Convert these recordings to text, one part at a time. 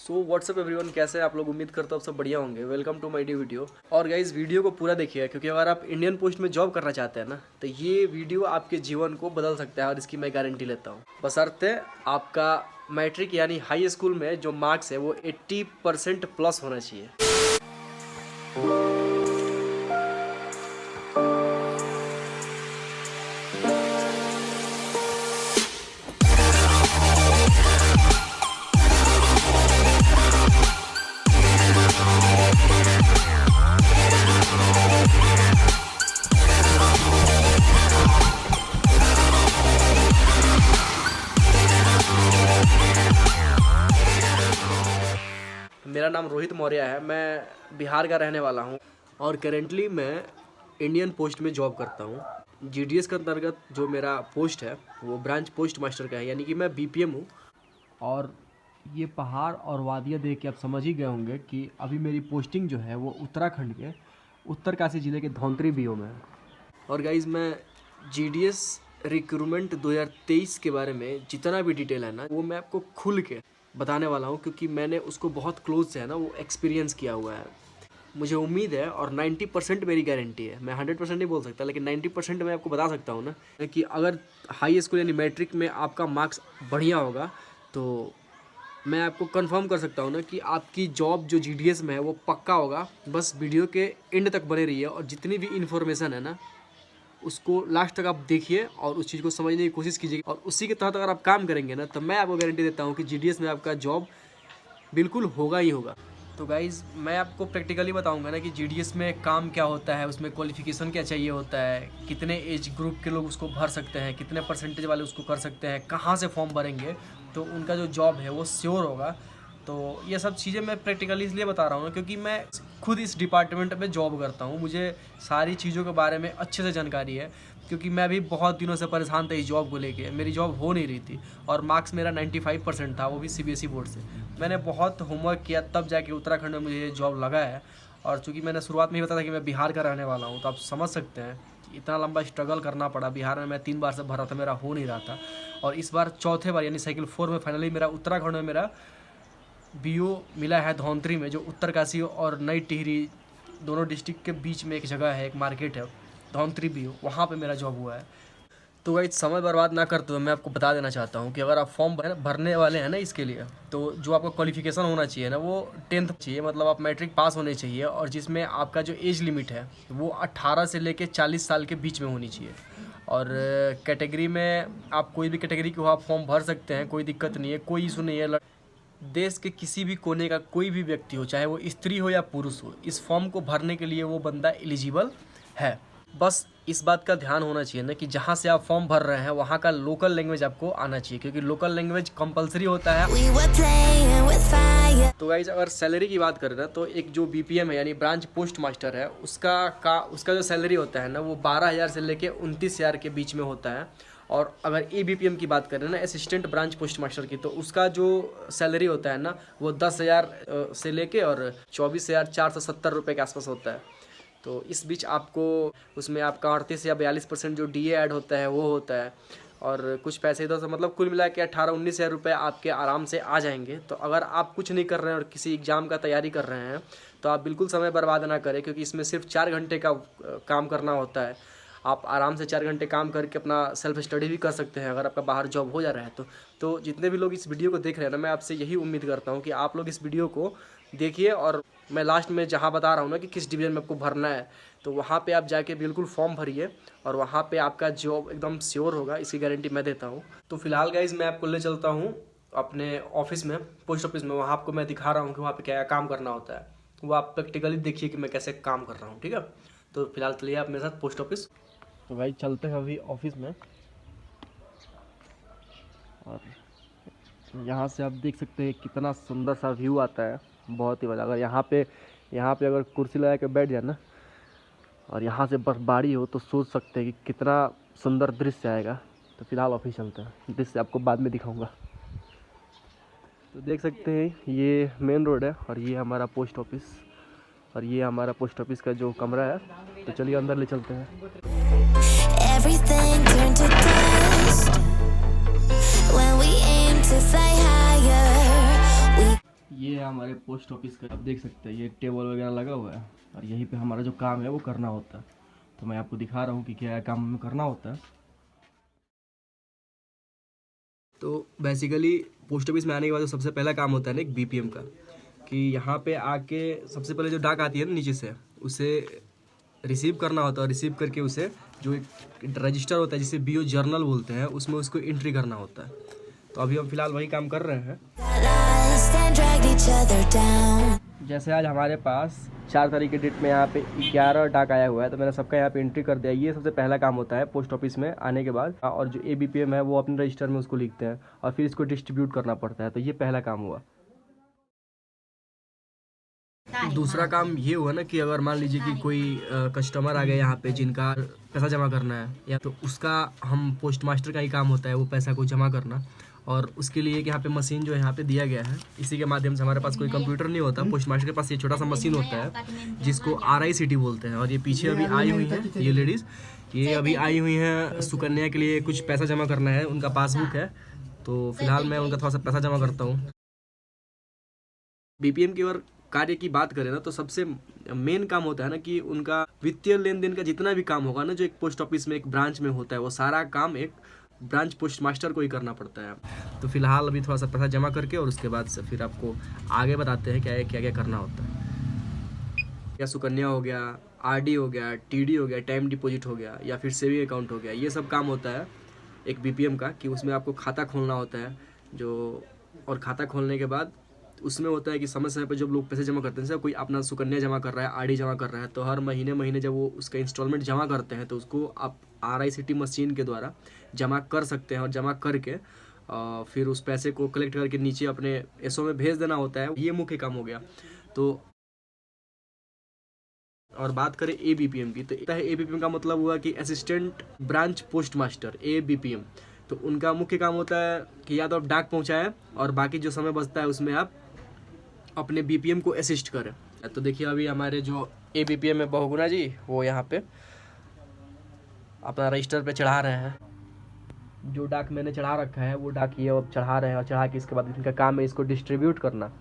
So what's up everyone, कैसे हैं आप लोग। उम्मीद करता हूँ आप सब बढ़िया होंगे। Welcome to my new video. और गाइस, वीडियो को पूरा देखिएगा क्योंकि अगर आप इंडियन पोस्ट में जॉब करना चाहते हैं ना, तो ये वीडियो आपके जीवन को बदल सकता है और इसकी मैं गारंटी लेता हूँ। बशर्ते आपका मैट्रिक यानी हाई स्कूल में जो मार्क्स है वो 80% प्लस होना चाहिए। मेरा नाम रोहित मौर्य है। मैं बिहार का रहने वाला हूं और करेंटली मैं इंडियन पोस्ट में जॉब करता हूं। जीडीएस के अंतर्गत जो मेरा पोस्ट है वो ब्रांच पोस्ट मास्टर का है, यानी कि मैं बीपीएम हूं। और ये पहाड़ और वादियाँ देख के आप समझ ही गए होंगे कि अभी मेरी पोस्टिंग जो है वो उत्तराखंड के उत्तरकाशी ज़िले के धौंतरी बीओ में है। और गाइज़, मैं जीडीएस रिक्रूटमेंट 2023 के बारे में जितना भी डिटेल है ना, वो मैं आपको खुल के बताने वाला हूँ क्योंकि मैंने उसको बहुत क्लोज से है ना वो एक्सपीरियंस किया हुआ है। मुझे उम्मीद है और 90% मेरी गारंटी है। मैं 100% नहीं बोल सकता, लेकिन 90% मैं आपको बता सकता हूँ ना कि अगर हाई स्कूल यानी मैट्रिक में आपका मार्क्स बढ़िया होगा तो मैं आपको कंफर्म कर सकता हूँ ना कि आपकी जॉब जो जीडीएस में है वो पक्का होगा। बस वीडियो के एंड तक बने रहिए और जितनी भी इन्फॉर्मेशन है ना उसको लास्ट तक आप देखिए और उस चीज़ को समझने की कोशिश कीजिए। और उसी के तहत अगर आप काम करेंगे ना तो मैं आपको गारंटी देता हूँ कि जीडीएस में आपका जॉब बिल्कुल होगा ही होगा। तो गाइज़, मैं आपको प्रैक्टिकली बताऊंगा ना कि जीडीएस में काम क्या होता है, उसमें क्वालिफिकेशन क्या चाहिए होता है, कितने एज ग्रुप के लोग उसको भर सकते हैं, कितने परसेंटेज वाले उसको कर सकते हैं, कहाँ से फॉर्म भरेंगे तो उनका जो जॉब है वो श्योर होगा। तो ये सब चीज़ें मैं प्रैक्टिकली इसलिए बता रहा हूँ क्योंकि मैं खुद इस डिपार्टमेंट में जॉब करता हूँ। मुझे सारी चीज़ों के बारे में अच्छे से जानकारी है क्योंकि मैं भी बहुत दिनों से परेशान था इस जॉब को लेके। मेरी जॉब हो नहीं रही थी और मार्क्स मेरा 95% था, वो भी सीबीएसई बोर्ड से। मैंने बहुत होमवर्क किया तब जाके उत्तराखंड में मुझे ये जॉब लगा है। और चूँकि मैंने शुरुआत में ही बताया था कि मैं बिहार का रहने वाला हूँ, तो आप समझ सकते हैं कि इतना लंबा स्ट्रगल करना पड़ा। बिहार में मैं 3 बार से भरा था, मेरा हो नहीं रहा था। और इस बार चौथे बार यानी साइकिल 4 में फाइनली मेरा उत्तराखंड में मेरा बीओ मिला है धौंतरी में, जो उत्तरकाशी और नई टिहरी दोनों डिस्ट्रिक्ट के बीच में एक जगह है, एक मार्केट है धौंतरी बीओ, वहाँ पे मेरा जॉब हुआ है। तो गाइस, समय बर्बाद ना करते हुए मैं आपको बता देना चाहता हूँ कि अगर आप फॉर्म भरने वाले हैं ना इसके लिए, तो जो आपका क्वालिफिकेशन होना चाहिए ना वो 10th चाहिए, मतलब आप मैट्रिक पास होने चाहिए। और जिसमें आपका जो एज लिमिट है वो 18 से लेकर 40 साल के बीच में होनी चाहिए। और कैटेगरी में आप कोई भी कैटेगरी के हो आप फॉर्म भर सकते हैं, कोई दिक्कत नहीं है, कोई इशू नहीं है। देश के किसी भी कोने का कोई भी व्यक्ति हो, चाहे वो स्त्री हो या पुरुष हो, इस फॉर्म को भरने के लिए वो बंदा एलिजिबल है। बस इस बात का ध्यान होना चाहिए ना कि जहाँ से आप फॉर्म भर रहे हैं वहाँ का लोकल लैंग्वेज आपको आना चाहिए, क्योंकि लोकल लैंग्वेज कंपलसरी होता है। तो गाइस, अगर सैलरी की बात करें ना तो एक जो बीपीएम है यानी ब्रांच पोस्ट मास्टर है उसका जो सैलरी होता है ना वो 12,000 से लेके 29,000 के बीच में होता है। और अगर एबीपीएम की बात करें ना, असिस्टेंट ब्रांच पोस्ट मास्टर की, तो उसका जो सैलरी होता है ना वो 10,000 से लेके और 24,470 रुपये के आसपास होता है। तो इस बीच आपको उसमें आपका 38 या 42% जो डीए ऐड होता है वो होता है और कुछ पैसे इधर से, मतलब कुल मिला के 18-19 हज़ार रुपये आपके आराम से आ जाएंगे। तो अगर आप कुछ नहीं कर रहे हैं और किसी एग्ज़ाम का तैयारी कर रहे हैं तो आप बिल्कुल समय बर्बाद ना करें, क्योंकि इसमें सिर्फ 4 घंटे का काम करना होता है। आप आराम से 4 घंटे काम करके अपना सेल्फ स्टडी भी कर सकते हैं अगर आपका बाहर जॉब हो जा रहा है तो जितने भी लोग इस वीडियो को देख रहे हैं ना, मैं आपसे यही उम्मीद करता हूँ कि आप लोग इस वीडियो को देखिए। और मैं लास्ट में जहाँ बता रहा हूँ ना कि किस डिवीज़न में आपको भरना है, तो वहाँ पे आप जाके बिल्कुल फॉर्म भरिए और वहाँ पे आपका जॉब एकदम श्योर होगा, इसकी गारंटी मैं देता हूँ। तो फिलहाल गाइस, मैं आपको ले चलता हूँ अपने ऑफिस में, पोस्ट ऑफिस में। वहाँ आपको मैं दिखा रहा हूँ कि वहाँ पे क्या काम करना होता है, वो आप प्रैक्टिकली देखिए कि मैं कैसे काम कर रहा हूँ, ठीक है। तो फिलहाल चलिए आप मेरे साथ पोस्ट ऑफिस। तो भाई चलते हैं अभी ऑफिस में। और यहाँ से आप देख सकते हैं कितना सुंदर सा व्यू आता है, बहुत ही मज़ा। अगर यहाँ पे अगर कुर्सी लगा के बैठ जाए ना और यहाँ से बर्फबारी हो तो सोच सकते हैं कि कितना सुंदर दृश्य आएगा। तो फिलहाल ऑफिस चलते हैं, दृश्य आपको बाद में दिखाऊंगा। तो देख सकते हैं ये मेन रोड है और ये हमारा पोस्ट ऑफिस, और ये हमारा पोस्ट ऑफिस का जो कमरा है। तो चलिए अंदर ले चलते हैं। Everything turned to dust when we aim to fly higher. ये है हमारे पोस्ट ऑफिस का, आप देख सकते हैं ये टेबल वगैरह लगा हुआ है और यहीं पे हमारा जो काम है वो करना होता है। तो मैं आपको दिखा रहा हूँ कि क्या काम हमें करना होता है। तो बेसिकली पोस्ट ऑफिस में आने के बाद जो सबसे पहला काम होता है ना एक बीपीएम का, कि यहाँ पे आके सबसे पहले जो डाक आती है ना नीचे से, उसे रिसीव करना होता है और रिसीव करके उसे जो एक रजिस्टर होता है जिसे बीओ जर्नल बोलते हैं उसमें उसको एंट्री करना होता है। तो अभी हम फिलहाल वही काम कर रहे हैं। Lost and dragged each other down. जैसे आज हमारे पास 4 तारीख के डेट में यहाँ पे 11 डाक आया हुआ है, तो मैंने सबका यहाँ पे एंट्री कर दिया। ये सबसे पहला काम होता है पोस्ट ऑफिस में आने के बाद। और जो एबीपीएम है वो अपने रजिस्टर में उसको लिखते हैं और फिर इसको डिस्ट्रीब्यूट करना पड़ता है। तो ये पहला काम हुआ। दूसरा काम ये हुआ ना कि अगर मान लीजिए कि कोई कस्टमर आ गया यहाँ पे जिनका पैसा जमा करना है, या तो उसका हम पोस्ट मास्टर का ही काम होता है वो पैसा को जमा करना। और उसके लिए कि यहाँ पे मशीन जो यहाँ पे दिया गया है, इसी के माध्यम से, हमारे पास कोई कंप्यूटर नहीं होता, पोस्ट मास्टर के पास ये छोटा सा मशीन होता है जिसको RICT बोलते हैं। और ये पीछे अभी आई हुई है ये लेडीज़, ये अभी आई हुई हैं सुकन्या के लिए कुछ पैसा जमा करना है, उनका पासबुक है। तो फिलहाल मैं उनका थोड़ा सा पैसा जमा करता हूँ। बीपीएम की ओर कार्य की बात करें ना, तो सबसे मेन काम होता है ना कि उनका वित्तीय लेन देन का जितना भी काम होगा ना जो एक पोस्ट ऑफिस में एक ब्रांच में होता है, वो सारा काम एक ब्रांच पोस्ट मास्टर को ही करना पड़ता है। तो फिलहाल अभी थोड़ा सा पैसा जमा करके और उसके बाद से फिर आपको आगे बताते हैं क्या क्या करना होता है। या सुकन्या हो गया, RD हो गया, TD हो गया, टाइम डिपॉजिट हो गया, या फिर सेविंग अकाउंट हो गया, ये सब काम होता है एक बीपीएम का, कि उसमें आपको खाता खोलना होता है जो। और खाता खोलने के बाद उसमें होता है कि समय समय पर जब लोग पैसे जमा करते हैं, जैसे कोई अपना सुकन्या जमा कर रहा है, RD जमा कर रहा है, तो हर महीने जब वो उसका इंस्टॉलमेंट जमा करते हैं तो उसको आप RICT मशीन के द्वारा जमा कर सकते हैं। और जमा करके फिर उस पैसे को कलेक्ट करके नीचे अपने एसओ में भेज देना होता है। ये मुख्य काम हो गया। तो और बात करें एबीपीएम की, तो एबीपीएम का मतलब हुआ कि assistant branch post master, ABPM. तो उनका मुख्य काम होता है कि या तो आप डाक पहुंचाएं और बाकी जो समय बचता है उसमें आप अपने बीपीएम को असिस्ट करें। तो देखिए अभी हमारे जो एबीपीएम है बहुगुणा जी, वो यहाँ पे अपना रजिस्टर पे चढ़ा रहे हैं। जो डाक मैंने चढ़ा रखा है वो डाक ये अब चढ़ा रहे हैं, और चढ़ा के इसके बाद इनका काम है इसको डिस्ट्रीब्यूट करना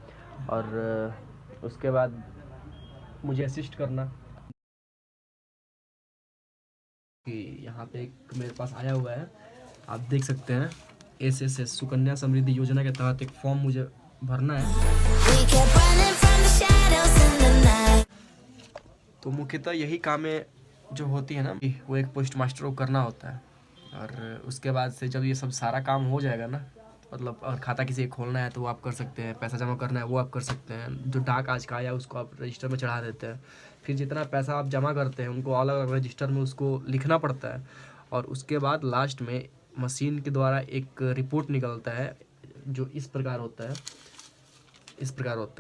और उसके बाद मुझे असिस्ट करना। कि यहाँ पे एक मेरे पास आया हुआ है, आप देख सकते हैं, SSS सुकन्या समृद्धि योजना के तहत एक फॉर्म मुझे भरना है। We kept running from the shadows in the night. तो मुख्यतः यही कामें जो होती है ना, वो एक पोस्ट मास्टर को करना होता है। और उसके बाद से जब ये सब सारा काम हो जाएगा ना, मतलब अगर खाता किसी को खोलना है तो वो आप कर सकते हैं, पैसा जमा करना है वो आप कर सकते हैं, जो डाक आज का आया उसको आप रजिस्टर में चढ़ा देते हैं। फिर जितना पैसा आप जमा करते हैं उनको अलग अलग रजिस्टर में उसको लिखना पड़ता है। और उसके बाद लास्ट में मशीन के द्वारा एक रिपोर्ट निकलता है जो इस प्रकार होता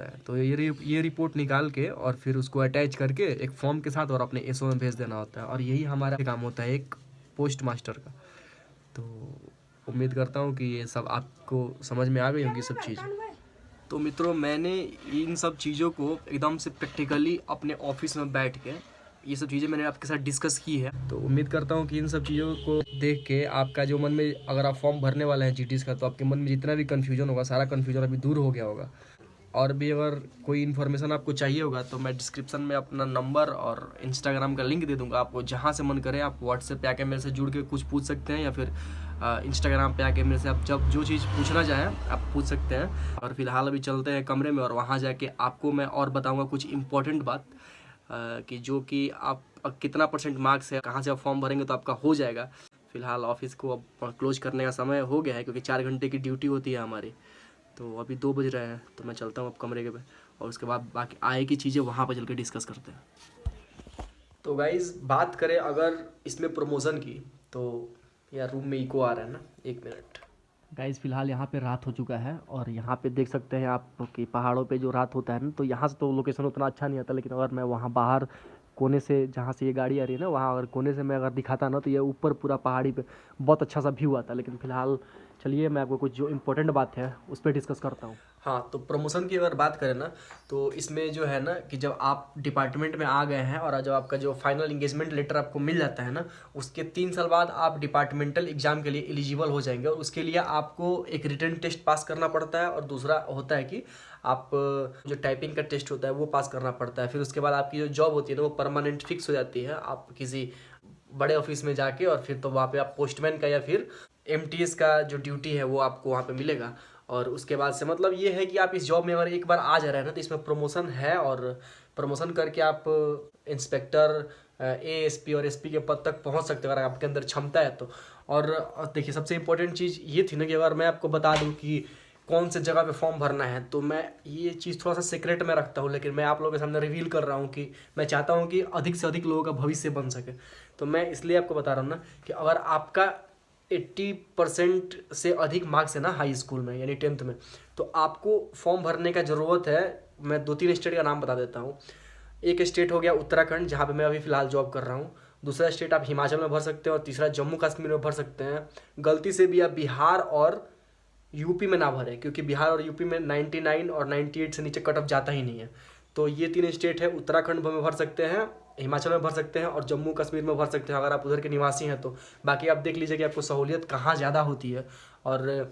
है। तो ये रिपोर्ट निकाल के और फिर उसको अटैच करके एक फॉर्म के साथ और अपने एसओ में भेज देना होता है। और यही हमारा काम होता है एक पोस्ट मास्टर का। तो उम्मीद करता हूँ कि ये सब आपको समझ में आ गई होंगी सब चीज़। तो मित्रों, मैंने इन सब चीज़ों को एकदम से प्रैक्टिकली अपने ऑफिस में बैठ के ये सब चीज़ें मैंने आपके साथ डिस्कस की है। तो उम्मीद करता हूँ कि इन सब चीज़ों को देख के आपका जो मन में, अगर आप फॉर्म भरने वाले हैं जीटीएस का, तो आपके मन में जितना भी कन्फ्यूजन होगा सारा कन्फ्यूजन अभी दूर हो गया होगा। और भी अगर कोई इन्फॉर्मेशन आपको चाहिए होगा तो मैं डिस्क्रिप्शन में अपना नंबर और इंस्टाग्राम का लिंक दे दूंगा। आपको जहाँ से मन करे आप व्हाट्सएप पे आके मेरे से जुड़ के कुछ पूछ सकते हैं, या फिर इंस्टाग्राम पे आके मेरे से आप जब जो चीज़ पूछना चाहें आप पूछ सकते हैं। और फिलहाल अभी चलते हैं कमरे में और वहाँ जाके आपको मैं और बताऊँगा कुछ इंपॉर्टेंट बात, कि जो कि आप कितना % मार्क्स है, कहाँ से आप फॉर्म भरेंगे तो आपका हो जाएगा। फिलहाल ऑफिस को अब क्लोज करने का समय हो गया है, क्योंकि 4 घंटे की ड्यूटी होती है हमारी। तो अभी 2 बज रहे हैं, तो मैं चलता हूँ अब कमरे के पे, और उसके बाद बाकी आए की चीज़ें वहाँ पर चल के डिस्कस करते हैं। तो गाइज़, बात करें अगर इसमें प्रमोशन की, तो यार रूम में इको आ रहा है ना, 1 मिनट। गाइज़, फिलहाल यहाँ पे रात हो चुका है और यहाँ पे देख सकते हैं आप कि पहाड़ों पे जो रात होता है ना, तो यहाँ से तो लोकेशन उतना अच्छा नहीं आता, लेकिन अगर मैं वहाँ बाहर कोने से, जहाँ से ये गाड़ी आ रही है ना, वहाँ अगर कोने से मैं अगर दिखाता ना, तो ये ऊपर पूरा पहाड़ी पे बहुत अच्छा सा व्यू आता है। लेकिन फ़िलहाल चलिए मैं आपको कुछ जो इम्पोर्टेंट बात है उस पर डिस्कस करता हूँ। हाँ, तो प्रमोशन की अगर बात करें ना, तो इसमें जो है ना कि जब आप डिपार्टमेंट में आ गए हैं और जब आपका जो फाइनल इंगेजमेंट लेटर आपको मिल जाता है ना, उसके 3 साल बाद आप डिपार्टमेंटल एग्जाम के लिए एलिजिबल हो जाएंगे। और उसके लिए आपको एक रिटन टेस्ट पास करना पड़ता है और दूसरा होता है कि आप जो टाइपिंग का टेस्ट होता है वो पास करना पड़ता है। फिर उसके बाद आपकी जो जॉब होती है ना वो परमानेंट फिक्स हो जाती है, आप किसी बड़े ऑफिस में जाके, और फिर तो वहाँ पे आप पोस्टमैन का या फिर MTS का जो ड्यूटी है वो आपको वहाँ पे मिलेगा। और उसके बाद से मतलब ये है कि आप इस जॉब में अगर एक बार आ जा रहे हैं ना तो इसमें प्रमोशन है, और प्रमोशन करके आप इंस्पेक्टर, ASP और SP के पद तक पहुँच सकते हो अगर आपके अंदर क्षमता है तो। और देखिए सबसे इम्पोर्टेंट चीज़ ये थी ना कि अगर मैं आपको बता दूँ कि कौन से जगह पे फॉर्म भरना है, तो मैं ये चीज़ थोड़ा सा सीक्रेट में रखता हूँ, लेकिन मैं आप लोगों के सामने रिवील कर रहा हूँ कि मैं चाहता हूँ कि अधिक से अधिक लोगों का भविष्य बन सके। तो मैं इसलिए आपको बता रहा हूँ ना कि अगर आपका 80% से अधिक मार्क्स है ना हाई स्कूल में यानी 10th में, तो आपको फॉर्म भरने का ज़रूरत है। मैं 2-3 स्टेट का नाम बता देता हूँ। एक स्टेट हो गया उत्तराखंड, जहाँ पे मैं अभी फ़िलहाल जॉब कर रहा हूँ। दूसरा स्टेट आप हिमाचल में भर सकते हैं, और तीसरा जम्मू कश्मीर में भर सकते हैं। गलती से भी आप बिहार और यूपी में ना भरें, क्योंकि बिहार और यूपी में 99 और 98 से नीचे कट ऑफ जाता ही नहीं है। तो ये 3 स्टेट है, उत्तराखंड में भर सकते हैं, हिमाचल में भर सकते हैं और जम्मू कश्मीर में भर सकते हैं अगर आप उधर के निवासी हैं तो। बाकी आप देख लीजिए कि आपको सहूलियत कहाँ ज़्यादा होती है। और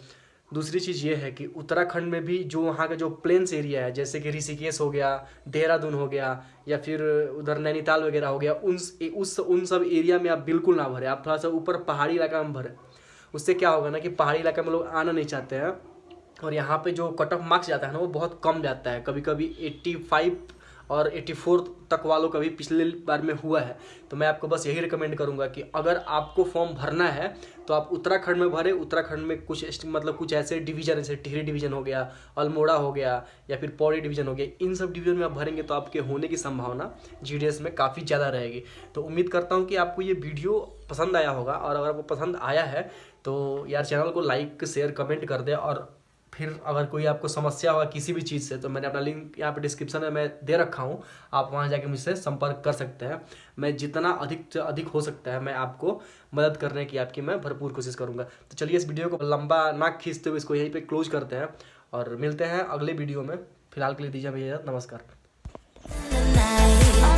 दूसरी चीज़ ये है कि उत्तराखंड में भी जो वहाँ का जो प्लेन्स एरिया है, जैसे कि ऋषिकेश हो गया, देहरादून हो गया, या फिर उधर नैनीताल वगैरह हो गया, उन सब एरिया में आप बिल्कुल ना भरें। आप थोड़ा सा ऊपर पहाड़ी इलाका में भरें। उससे क्या होगा ना कि पहाड़ी इलाके में लोग आना नहीं चाहते हैं, और यहाँ पे जो कट ऑफ मार्क्स जाता है ना वो बहुत कम जाता है। कभी कभी 85 और 84 तक वालों का भी पिछले बार में हुआ है। तो मैं आपको बस यही रिकमेंड करूँगा कि अगर आपको फॉर्म भरना है तो आप उत्तराखंड में भरें। उत्तराखंड में कुछ ऐसे डिवीज़न, जैसे टिहरी डिवीज़न हो गया, अल्मोड़ा हो गया, या फिर पौड़ी डिवीज़न हो गया, इन सब डिवीज़न में आप भरेंगे तो आपके होने की संभावना GDS में काफ़ी ज़्यादा रहेगी। तो उम्मीद करता हूँ कि आपको ये वीडियो पसंद आया होगा, और अगर आपको पसंद आया है तो यार चैनल को लाइक, शेयर, कमेंट कर दे। और फिर अगर कोई आपको समस्या होगा किसी भी चीज़ से, तो मैंने अपना लिंक यहाँ पे डिस्क्रिप्शन में मैं दे रखा हूँ, आप वहाँ जाके मुझसे संपर्क कर सकते हैं। मैं जितना अधिक से अधिक हो सकता है मैं आपको मदद करने की आपकी मैं भरपूर कोशिश करूँगा। तो चलिए इस वीडियो को लंबा ना खींचते हुए इसको यहीं पे क्लोज करते हैं, और मिलते हैं अगले वीडियो में। फिलहाल के लिए दीजिए भैया, नमस्कार। the night.